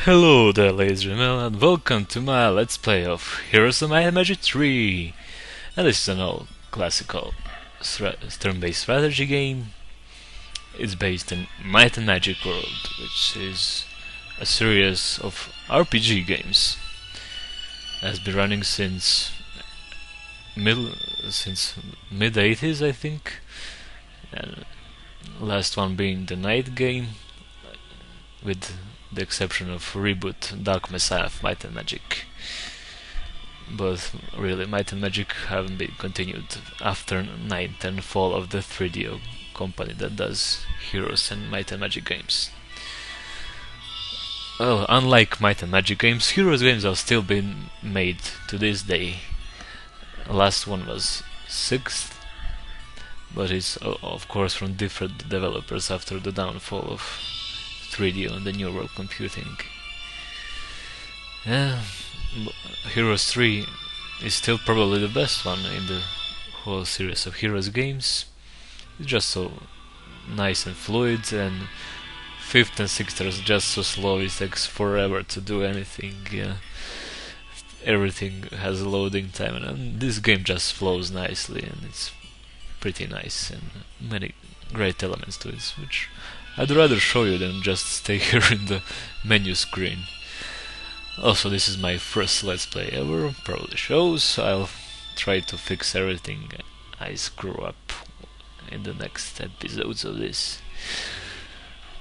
Hello there, ladies and gentlemen, and welcome to my Let's Play of Heroes of Might and Magic 3. And this is an old classical turn-based strategy game. It's based in Might and Magic World, which is a series of RPG games. It has been running since mid 80s, I think. And last one being the Night game, with the exception of reboot Dark Messiah of Might and Magic. But really, Might and Magic haven't been continued after 9th and fall of the 3DO company that does Heroes and Might and Magic games. Well, unlike Might and Magic games, Heroes games are still being made to this day. The last one was 6th, but it's of course from different developers after the downfall of 3D and the New World Computing. Yeah, Heroes 3 is still probably the best one in the whole series of Heroes games. It's just so nice and fluid, and 5th and 6th are just so slow, it takes forever to do anything. Everything has a loading time, and this game just flows nicely, and it's pretty nice, and many great elements to it, which I'd rather show you than just stay here in the menu screen. Also, this is my first Let's Play ever, probably shows. I'll try to fix everything I screw up in the next episodes of this.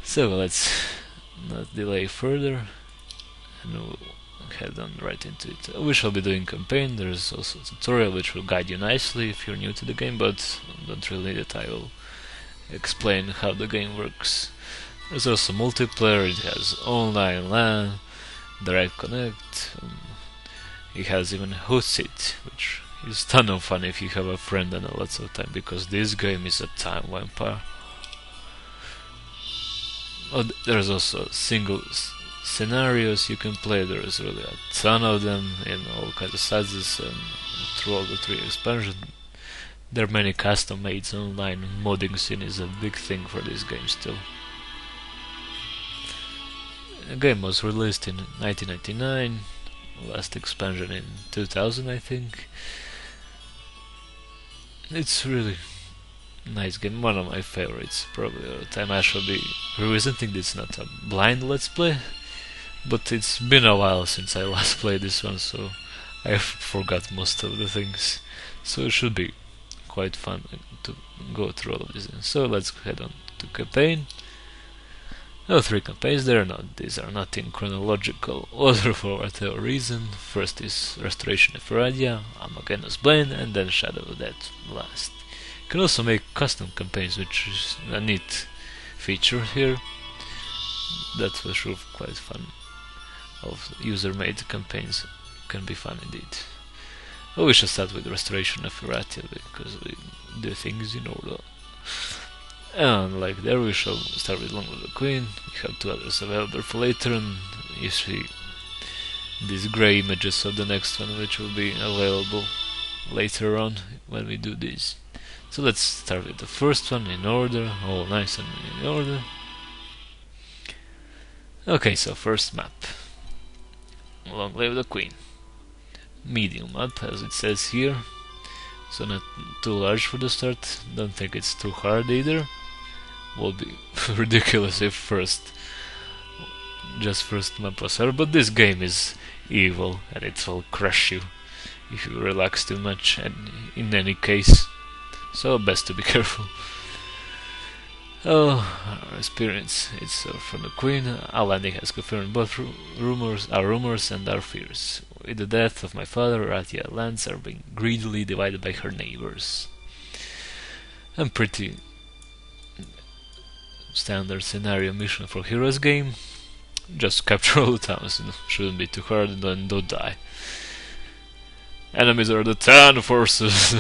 So let's not delay further, and we'll head on right into it. We shall be doing campaign. There's also a tutorial which will guide you nicely if you're new to the game, but don't really need it. I will explain how the game works. There's also multiplayer, it has online LAN, direct connect, it has even Hootsuite, which is a ton of fun if you have a friend and lots of time, because this game is a time vampire. There's also single scenarios you can play. There's really a ton of them in all kinds of sizes and through all the 3 expansions. There are many custom mades online. Modding scene is a big thing for this game still. The game was released in 1999, last expansion in 2000, I think. It's really nice game, one of my favorites. Probably all the time I shall be revisiting this. Not a blind Let's Play, but it's been a while since I last played this one, so I forgot most of the things. So it should be quite fun to go through all of this. So let's head on to campaign. There are 3 campaigns there. These are not in chronological order for whatever reason. First is Restoration of Aradia, Armageddon's Blade, and then Shadow of Death last. You can also make custom campaigns, which is a neat feature here. That was sure quite fun. Of user-made campaigns can be fun indeed. Well, we shall start with Restoration of Aradia, because we do things in order. And like there, we shall start with Long Live the Queen. We have 2 others available for later, and you see these grey images of the next one, which will be available later on when we do this. So let's start with the first one in order, all nice and in order. Okay, so first map, Long Live the Queen. Medium map, as it says here, so not too large for the start. Don't think it's too hard either. Will be ridiculous if first map was hard, but this game is evil and it will crush you if you relax too much, and in any case, so best to be careful. Oh, our experience, it's from the Queen. Our landing has confirmed both rumors and our fears. With the death of my father, Ratia lands are being greedily divided by her neighbors. And pretty standard scenario mission for Heroes game. Just capture all the towns, shouldn't be too hard, and then don't die. Enemies are the town forces.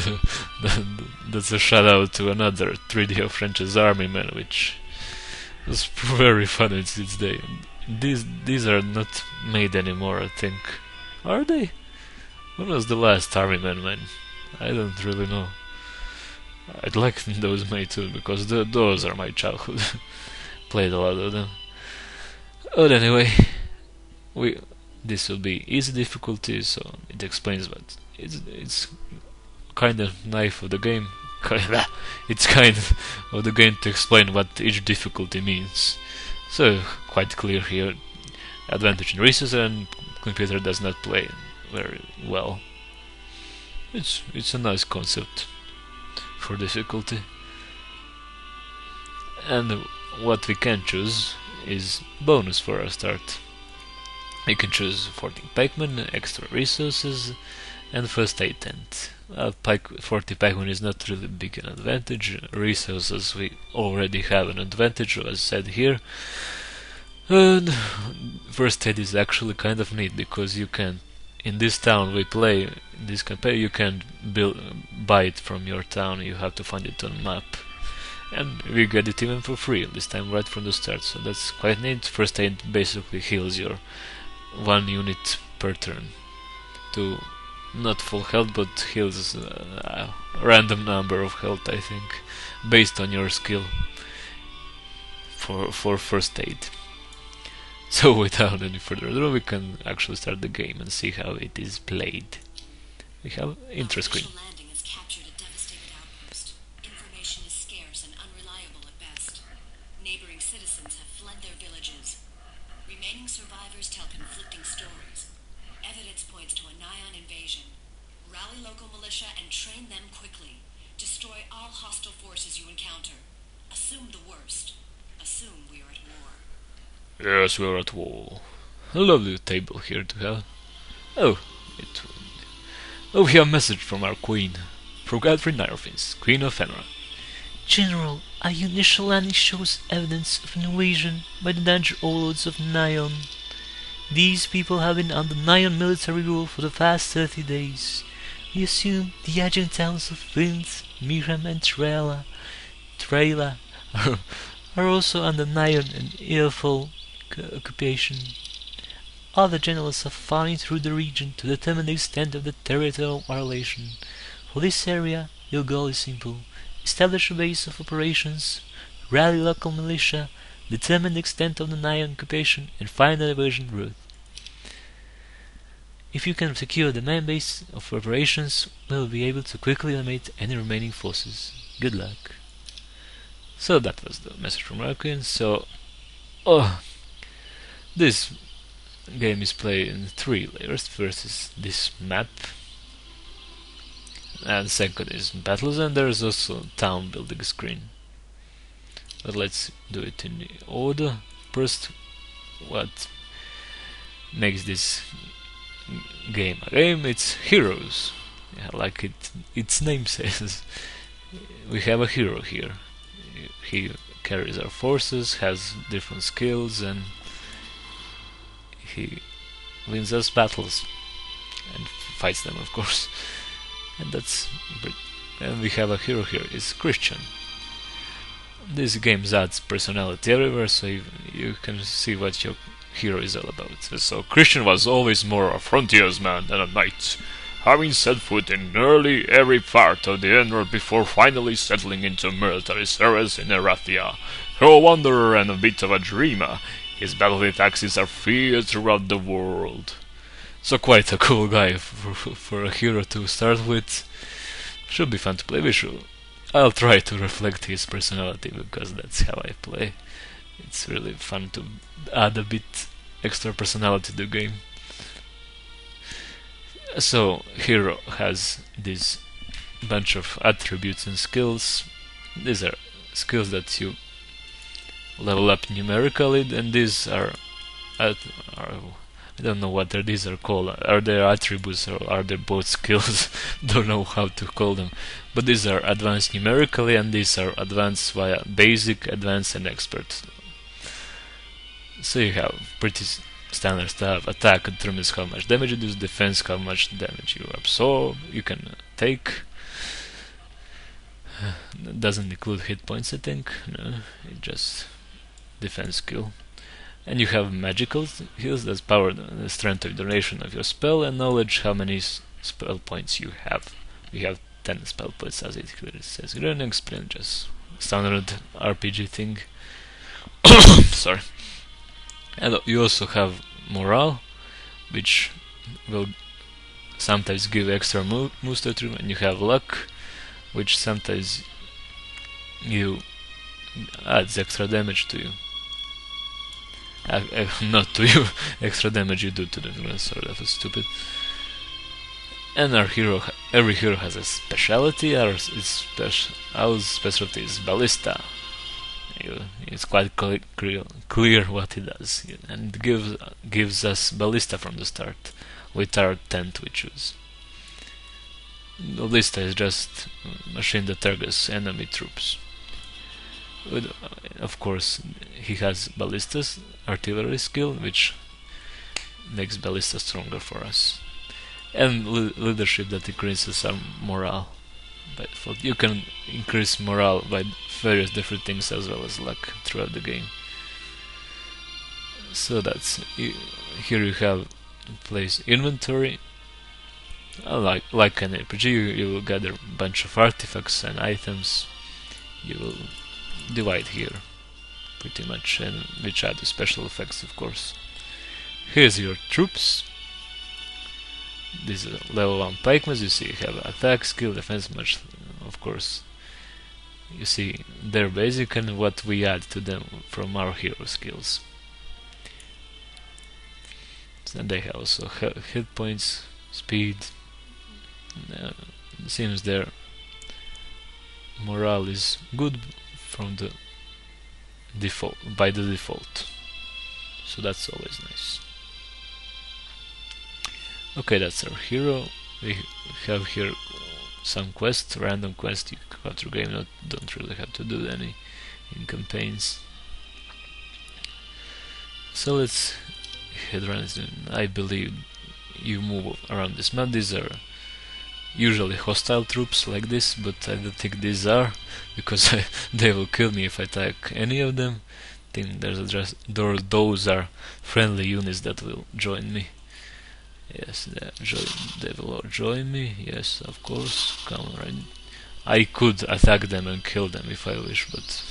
That's a shout out to another 3D of French's army man, which was very fun in its day. These are not made anymore, I think. Are they? When was the last army man? I don't really know. I'd like those made too, because those are my childhood. Played a lot of them. But anyway, we this will be easy difficulty, so it explains what it's kind of knife of the game. It's kind of the game to explain what each difficulty means. So quite clear here. Advantage in resources, and computer does not play very well. It's a nice concept for difficulty. And what we can choose is bonus for our start. You can choose 14 pikemen, extra resources, and first aid tent. 40 pikemen is not really big an advantage. Resources we already have an advantage, as said here. And first aid is actually kind of neat because you can, in this town we play, in this campaign, you can buy it from your town. You have to find it on map, and we get it even for free this time right from the start. So that's quite neat. First aid basically heals your 1 unit per turn to not full health, but heals a random number of health, I think, based on your skill for first aid. So without any further ado, we can actually start the game and see how it is played. We have intro screen. Landing has captured a devastated outpost. Information is scarce and unreliable at best. Neighboring citizens have fled their villages. Remaining survivors tell conflicting stories. Evidence points to a Nyan invasion. Rally local militia and train them quickly. Destroy all hostile forces you encounter. Assume the worst. Assume we are at war. Yes, we're at war. A lovely table here to have. Oh, we have a message from our queen. From Catherine Nyrofins, Queen of Fenra. General, our initial landing shows evidence of an invasion by the danger overlords of Nyan. These people have been under Nyan military rule for the past 30 days. We assume the adjacent towns of Vinth, Miram and Trela are also under Nyan and Earful occupation. Other generals are flying through the region to determine the extent of the territorial violation. For this area, your goal is simple. Establish a base of operations, rally local militia, determine the extent of the Nyan occupation, and find a diversion route. If you can secure the main base of operations, we will be able to quickly eliminate any remaining forces. Good luck. So that was the message from Rakuin. So, this game is played in 3 layers. First is this map, and second is battles, and there is also town building screen. But let's do it in order. First, what makes this game a game? It's heroes. Yeah, like its name says. We have a hero here. He carries our forces, has different skills, and he wins us battles and fights them, of course. And we have a hero here. It's Christian. This game adds personality everywhere, so you can see what your hero is all about. So Christian was always more a frontiersman than a knight, having set foot in nearly every part of the Endworld before finally settling into military service in Erathia. Though a wanderer and a bit of a dreamer, his battlefield axes are feared throughout the world. So quite a cool guy for a hero to start with. Should be fun to play. I'll try to reflect his personality, because that's how I play. It's really fun to add a bit extra personality to the game. So hero has this bunch of attributes and skills. These are skills that you level up numerically, and these are I don't know what these are called. Are they attributes or are they both skills? Don't know how to call them. But these are advanced numerically, and these are advanced via basic, advanced, and expert. So you have pretty standard stuff. Attack determines how much damage you do, defense how much damage you absorb, you can take. Doesn't include hit points, I think. No, it just defense skill. And you have magical skills that power the strength of duration of your spell, and knowledge how many spell points you have. You have 10 spell points, as it clearly says. You don't explain, just standard RPG thing. Sorry. And you also have morale, which will sometimes give extra moves to you, and you have luck, which sometimes you adds extra damage to you. Not to you, extra damage you do to them. Sorry, that was stupid. And every hero has a specialty. Our specialty is ballista. It's quite clear what it does, and it gives us ballista from the start with our tent we choose. Ballista is just a machine that targets enemy troops. Of course, he has ballistas, artillery skill, which makes ballista stronger for us, and leadership that increases our morale. By default, you can increase morale by various different things as well as luck throughout the game. So that's here you have place inventory. Like an RPG, you will gather a bunch of artifacts and items. You will divide here pretty much, and which add the special effects, of course. Here's your troops. These are level 1 pikemen. You see, you have attack, skill, defense, much, of course. You see their basic and what we add to them from our hero skills. And they have also hit points, speed. Seems their morale is good from the default, by the default. So that's always nice. Okay, that's our hero. We have here some quests, random quests you go through game. Don't really have to do any in campaigns. So let's head around. I believe you move around this map. These are usually hostile troops like this, but I don't think these are, because they will kill me if I attack any of them. I think those are friendly units that will join me. Yes, they will join me. Yes, of course. Come right. I could attack them and kill them if I wish, but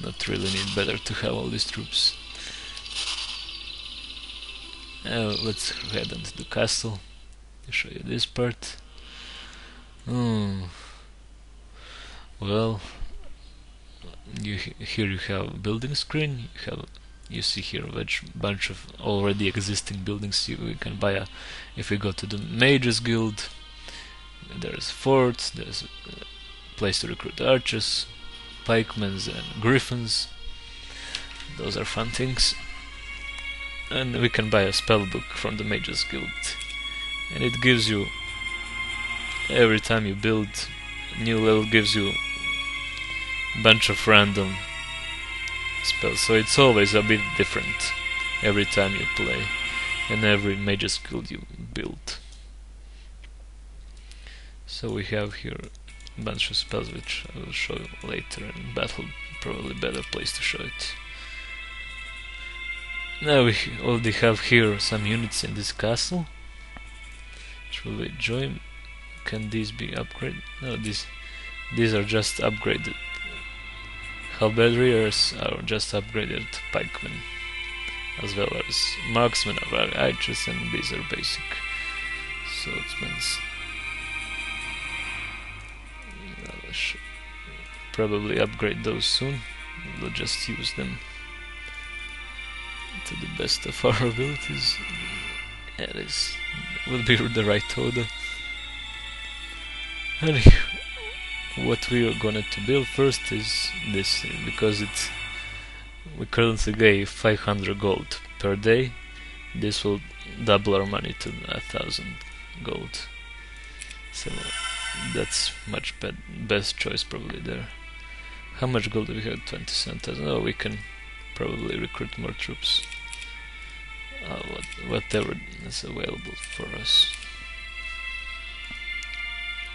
not really need. Better to have all these troops. Let's head into the castle to show you this part. Well, here you have a building screen. You see here a bunch of already existing buildings we can buy. If we go to the Mages Guild, there's forts, there's a place to recruit archers, pikemen and griffins. Those are fun things. And we can buy a spell book from the Mages Guild, and it gives you, every time you build a new level, gives you a bunch of random spells, so it's always a bit different every time you play and every Mages Guild you build. So we have here a bunch of spells which I will show you later in battle, probably better place to show it. Now we already have here some units in this castle. Shall we join? Can these be upgraded? No, these are just upgraded. Halberdiers are just upgraded pikemen, as well as marksmen are archers, and these are basic swordsmen. Probably upgrade those soon. We'll just use them to the best of our abilities. Yeah, this will be the right order. And what we are gonna to build first is this, because we currently get 500 gold per day. This will double our money to 1,000 gold. So that's much best choice probably there. How much gold do we have? 27,000. Oh, we can probably recruit more troops. Whatever is available for us.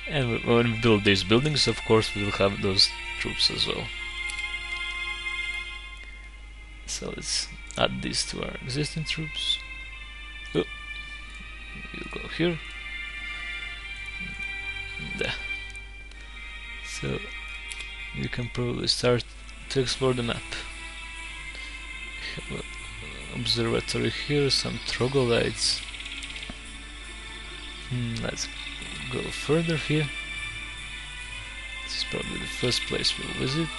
And when we build these buildings, of course, we will have those troops as well. So let's add these to our existing troops. Oh, we'll go here. There. So we can probably start to explore the map. We have an observatory here, some troglodytes. Let's go further here. This is probably the first place we'll visit.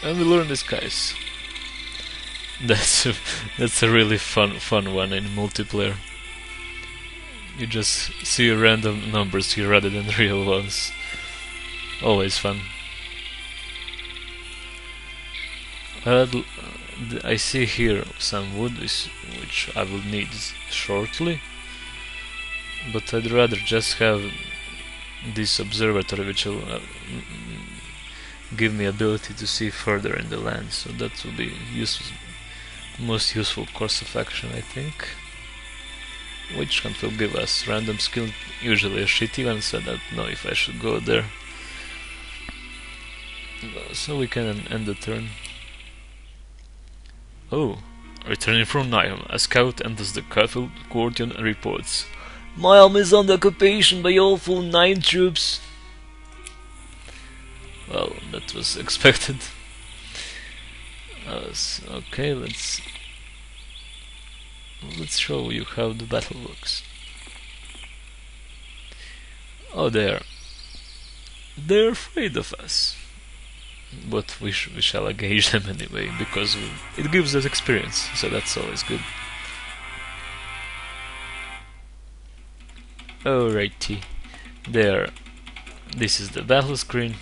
And we learn disguise. That's a really fun one in multiplayer. You just see random numbers here rather than real ones. Always fun. I see here some wood which I will need shortly, but I'd rather just have this observatory which will give me ability to see further in the land, so that will be most useful course of action, I think. Which hunt will give us random skill, usually a shitty one, so I don't know if I should go there. So we can end the turn. Oh, returning from Niam, a scout enters the Kafil courtyard and reports, "Niam is under occupation by awful 9 troops." Well, that was expected. Okay, let's show you how the battle works. Oh, they're afraid of us, but we shall engage them anyway, because it gives us experience, so that's always good. Alrighty, this is the battle screen.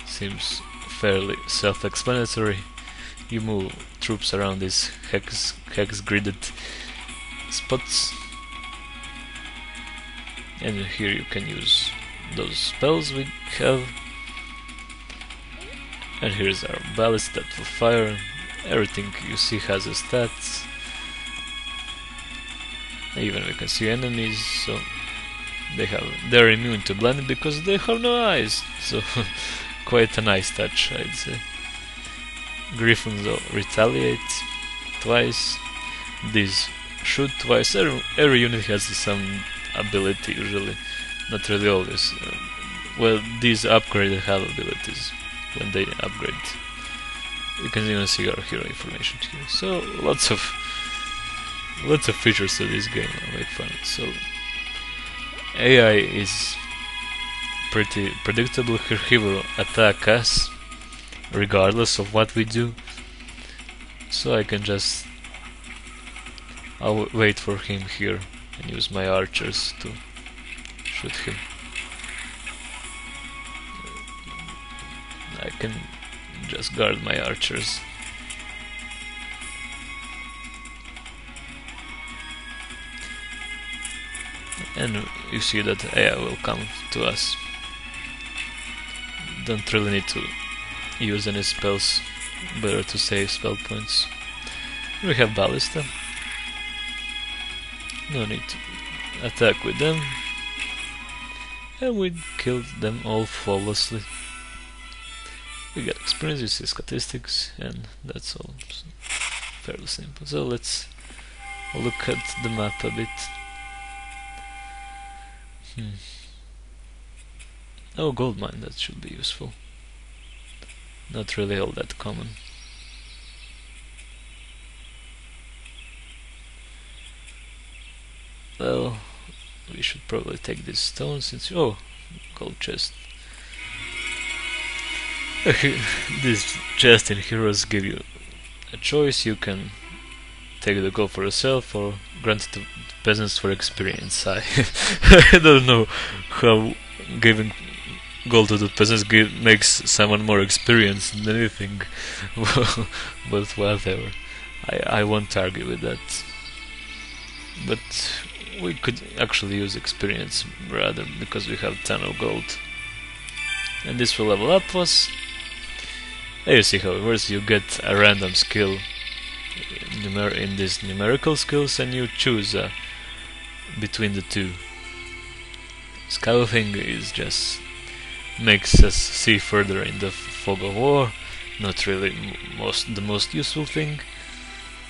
Seems fairly self-explanatory. You move troops around these hex gridded spots, and here you can use those spells we have. And here's our ballast that will fire. Everything you see has a stats. Even we can see enemies, so they're immune to blinding because they have no eyes. So quite a nice touch, I'd say. Griffins retaliate twice. These shoot twice. Every unit has some ability usually, not really always. Well, these upgraded have abilities when they upgrade. You can even see our hero information here. So lots of features to this game are make fun. So AI is pretty predictable. He will attack us regardless of what we do. So I'll wait for him here and use my archers to shoot him. I can just guard my archers. And you see that AI will come to us. Don't really need to use any spells, better to save spell points. We have ballista. No need to attack with them. And we killed them all flawlessly. We get experience, you see statistics, and that's all. So, fairly simple. So let's look at the map a bit. Oh, gold mine, that should be useful. Not really all that common. Well, we should probably take this stone since... Oh, gold chest. This chest in Heroes give you a choice. You can take the gold for yourself or grant it to peasants for experience. I don't know how giving gold to the peasants makes someone more experienced than anything, but whatever. I won't argue with that. But we could actually use experience rather, because we have 10 of gold. And this will level up us. There you see how it works. You get a random skill in these numerical skills, and you choose between the two. Scouting is just makes us see further in the fog of war. Not really the most useful thing,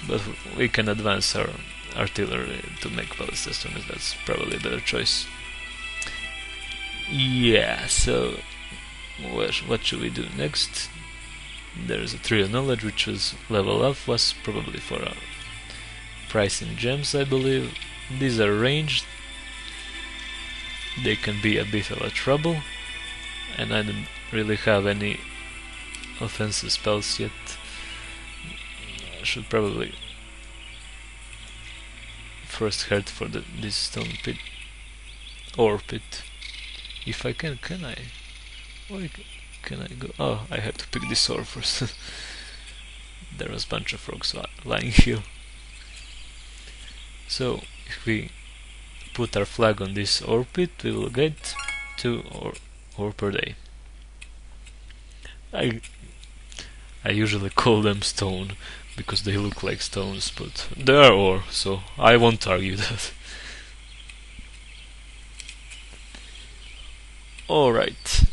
but we can advance our artillery to make ballista stones. That's probably a better choice. Yeah, so what should we do next? There's a tree of knowledge which was level up, was probably for pricing gems, I believe. These are ranged. They can be a bit of a trouble, and I don't really have any offensive spells yet. I should probably first head for this stone pit or pit. If I can I? Where can I go? Oh, I have to pick this ore first. There was a bunch of frogs lying here. So if we put our flag on this ore pit, we will get 2 ore per day. I usually call them stone because they look like stones, but they are ore, so I won't argue that. Alright.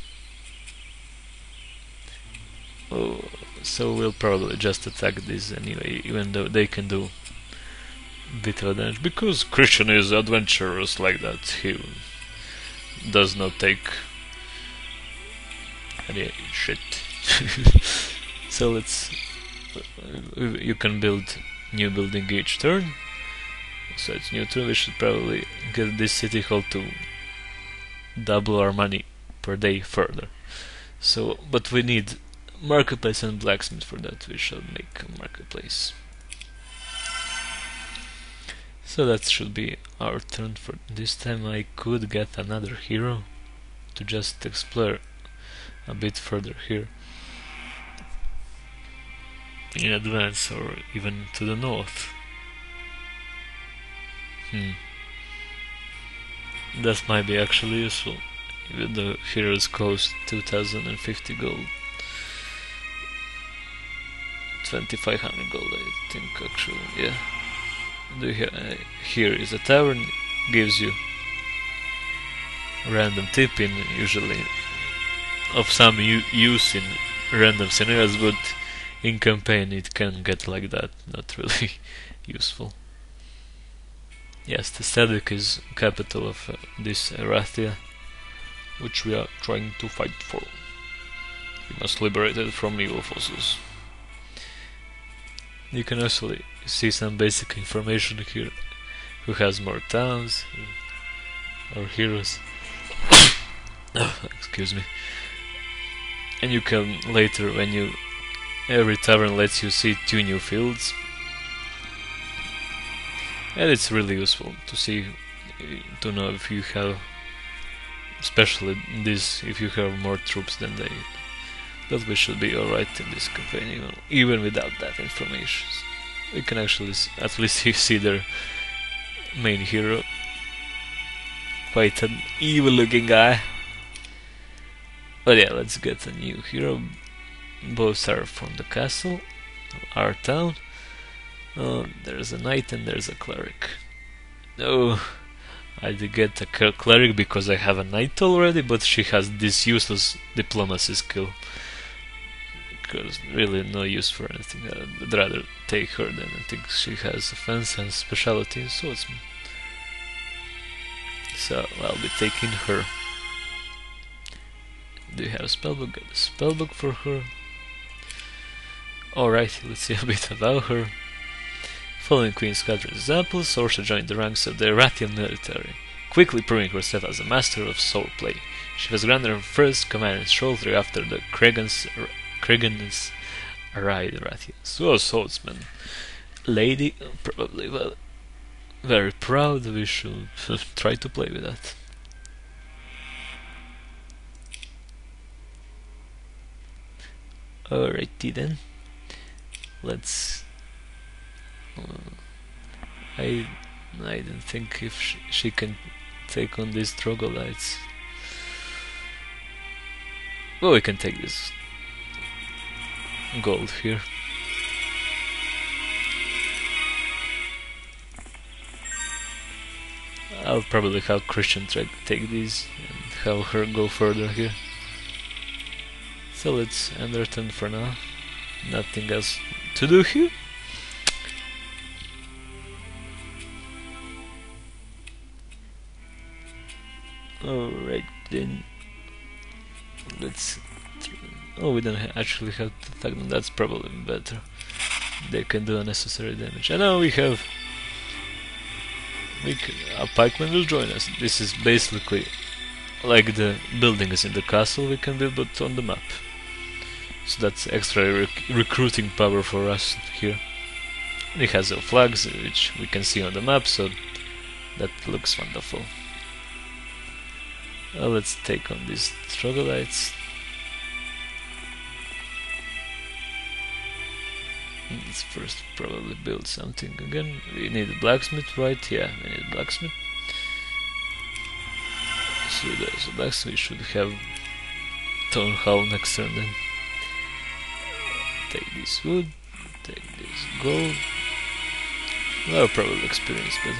Oh, so we'll probably just attack this anyway, even though they can do bit of damage, because Christian is adventurous like that. He does not take any shit. So let's you can build new building each turn, so it's neutral. We should probably get this city hall to double our money per day further. So, but we need marketplace and blacksmith. For that we shall make a marketplace. So that should be our turn for this time. I could get another hero to just explore a bit further here in advance, or even to the north. That might be actually useful. Even the heroes cost 2050 gold. 2500 gold, I think, actually, yeah. Here is a tavern, gives you random tip in usually of some use in random scenarios, but in campaign it can get like that, not really useful. Yes, the Static is capital of this Erathia, which we are trying to fight for. We must liberate it from evil forces. You can also see some basic information here. Who has more towns or heroes? Excuse me. And you can later, when every tavern lets you see 2 new fields, and it's really useful to see, to know if you have, especially this, if you have more troops than they. But we should be alright in this campaign, even without that information. We can actually at least see their main hero. Quite an evil looking guy. But yeah, let's get a new hero. Both are from the castle, our town. There's a knight and there's a cleric. No, I did get a cleric because I have a knight already, but she has this useless diplomacy skill. Because really no use for anything. I'd rather take her than I think she has offense and specialty in swordsman. So I'll be taking her. Do you have a spellbook? Get a spellbook for her. Alright, let's see a bit about her. Following Queen Squadron's example, Sorcha joined the ranks of the Erathian military, quickly proving herself as a master of swordplay. She was granted her first command shortly after the Kregans arrived in Erathian. So a swordsman. Lady, probably, well, very proud. We should try to play with that. Alrighty then. Let's. I don't think if she can take on these troglodytes. Well, we can take this gold here. I'll probably have Christian take these and have her go further here. So let's end our turn for now. Nothing else to do here. Alright then. Let's. Oh, we don't actually have to attack them. That's probably better. They can do unnecessary damage. And now we have a pikeman will join us. This is basically like the buildings in the castle we can build, but on the map. So that's extra recruiting power for us here. It has the flags, which we can see on the map, so that looks wonderful. Let's take on these troglodytes. Let's first probably build something again. We need a blacksmith, right? Yeah, we need a blacksmith. So there's a blacksmith. We should have town hall next turn then. Take this wood, take this gold. Well, probably experience better.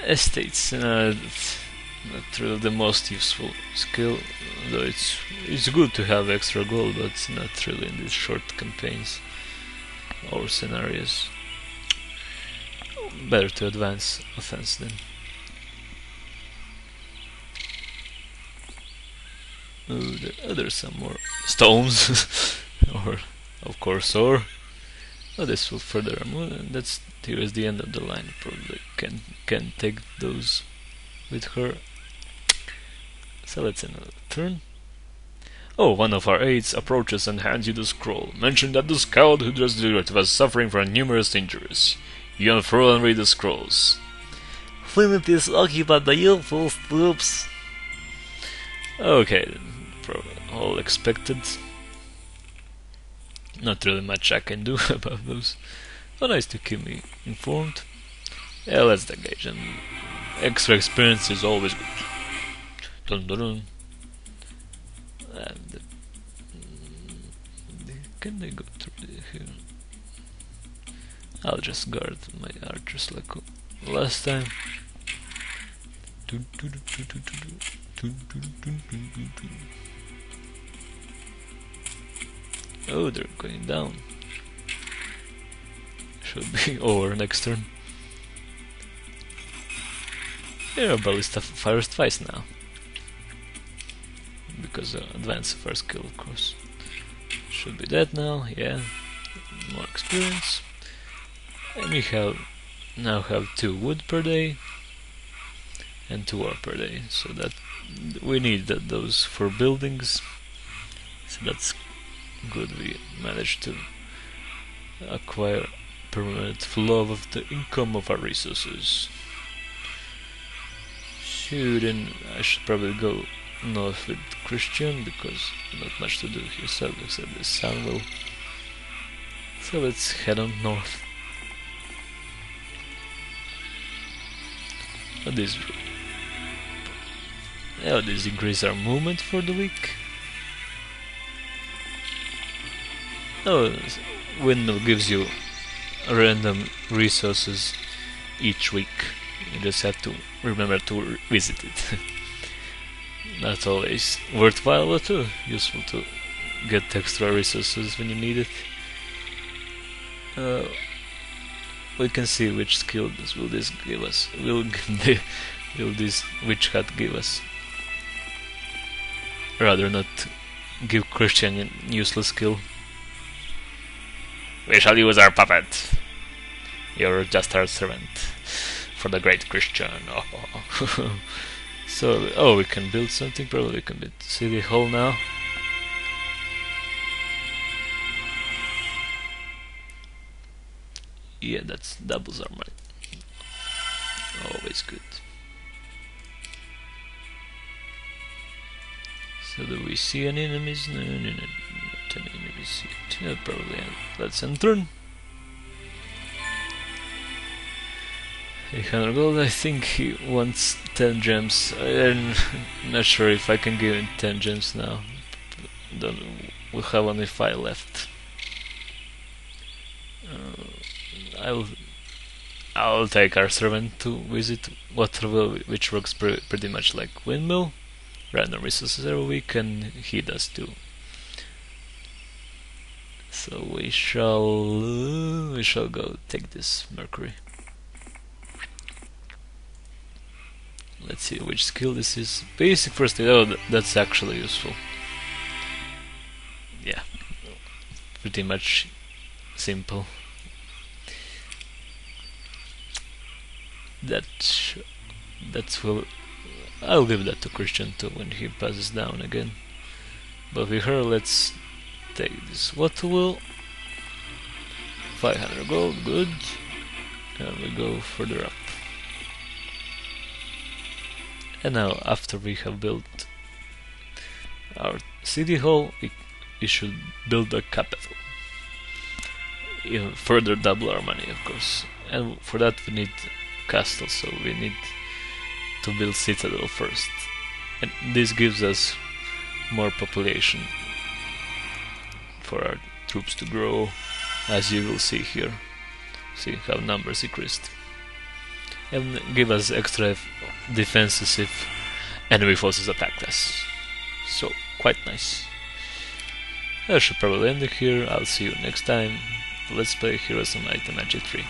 Estates, not really the most useful skill, though it's good to have extra gold, but it's not really in these short campaigns or scenarios. Better to advance offense then. Oh, there's some more stones, or of course ore. Oh, this will further remove, and that's here's the end of the line. Probably can take those with her. So let's another turn. Oh, one of our aides approaches and hands you the scroll. Mention that the scout who just did it was suffering from numerous injuries. You unfurl and read the scrolls. Plymouth is occupied by youthful troops. Okay, all expected. Not really much I can do about those. Oh, nice to keep me informed. Yeah, let's engage, and extra experience is always good. Dun dun dun. And can they go through here? I'll just guard my archers like last time. Oh, they're going down. Should be over next turn. Yeah, ballista fires twice now. Because advance first kill, of course. Should be dead now, yeah. More experience. And we now have 2 wood per day and 2 ore per day, so that we need those for buildings. So that's good. We managed to acquire permanent flow of the income of our resources. Then I should probably go north with Christian, because not much to do here except the sun will. So let's head on north. This increase our movement for the week. Oh, windmill gives you random resources each week. You just have to remember to visit it. Not always worthwhile, but useful to get extra resources when you need it. We can see which skill will this give us. Will this witch hat give us? Rather not give Christian a useless skill. We shall use our puppet. You're just our servant for the great Christian. Oh. So, we can build something. Probably we can build city hall now. Yeah, that doubles our money. Always good. So do we see any enemies? No, not any enemies yet. Yeah, probably. Let's end turn. 800 gold. I think he wants 10 gems. I'm not sure if I can give him 10 gems now. We'll have only 5 left. I'll take our servant to visit Waterville, which works pretty much like windmill. Random resources every week, and he does too. So we shall go take this Mercury. Let's see which skill this is. Basic first aid. Oh, that's actually useful. Yeah, pretty much simple. That that will. I'll give that to Christian too when he passes down again. But with her, let's take this water wheel. 500 gold, good. And we go further up. And now, after we have built our city hall, we should build a capital. Even further double our money, of course. And for that we need castle, so we need to build citadel first. And this gives us more population for our troops to grow, as you will see here. See how numbers increased. And give us extra defenses if enemy forces attack us. So, quite nice. I should probably end it here. I'll see you next time. Let's play Heroes of Might and Magic 3.